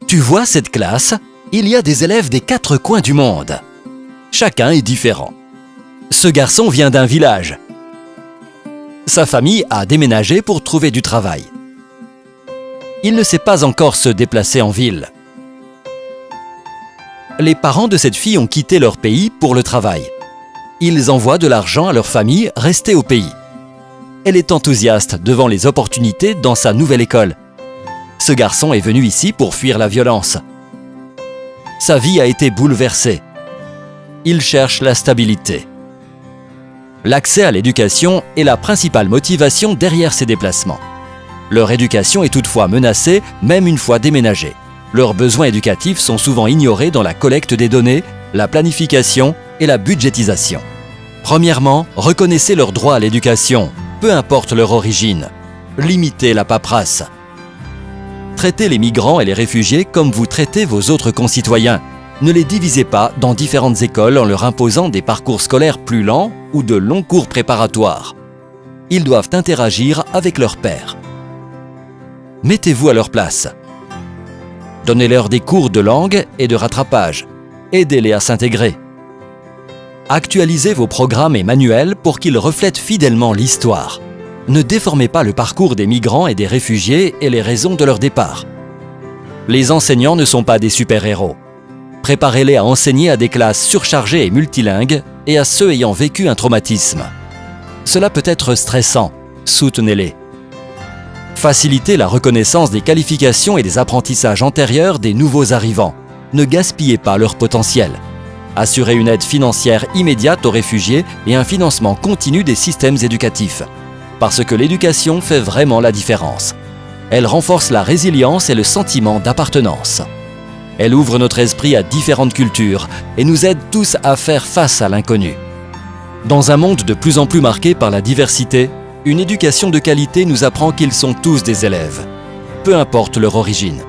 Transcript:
Tu vois cette classe? Il y a des élèves des 4 coins du monde. Chacun est différent. Ce garçon vient d'un village. Sa famille a déménagé pour trouver du travail. Il ne sait pas encore se déplacer en ville. Les parents de cette fille ont quitté leur pays pour le travail. Ils envoient de l'argent à leur famille restée au pays. Elle est enthousiaste devant les opportunités dans sa nouvelle école. Ce garçon est venu ici pour fuir la violence. Sa vie a été bouleversée. Il cherche la stabilité. L'accès à l'éducation est la principale motivation derrière ces déplacements. Leur éducation est toutefois menacée, même une fois déménagés. Leurs besoins éducatifs sont souvent ignorés dans la collecte des données, la planification et la budgétisation. Premièrement, reconnaissez leur droit à l'éducation, peu importe leur origine. Limitez la paperasse. Traitez les migrants et les réfugiés comme vous traitez vos autres concitoyens. Ne les divisez pas dans différentes écoles en leur imposant des parcours scolaires plus lents ou de longs cours préparatoires. Ils doivent interagir avec leurs pairs. Mettez-vous à leur place. Donnez-leur des cours de langue et de rattrapage. Aidez-les à s'intégrer. Actualisez vos programmes et manuels pour qu'ils reflètent fidèlement l'histoire. Ne déformez pas le parcours des migrants et des réfugiés et les raisons de leur départ. Les enseignants ne sont pas des super-héros. Préparez-les à enseigner à des classes surchargées et multilingues et à ceux ayant vécu un traumatisme. Cela peut être stressant, soutenez-les. Facilitez la reconnaissance des qualifications et des apprentissages antérieurs des nouveaux arrivants. Ne gaspillez pas leur potentiel. Assurez une aide financière immédiate aux réfugiés et un financement continu des systèmes éducatifs. Parce que l'éducation fait vraiment la différence. Elle renforce la résilience et le sentiment d'appartenance. Elle ouvre notre esprit à différentes cultures et nous aide tous à faire face à l'inconnu. Dans un monde de plus en plus marqué par la diversité, une éducation de qualité nous apprend qu'ils sont tous des élèves, peu importe leur origine.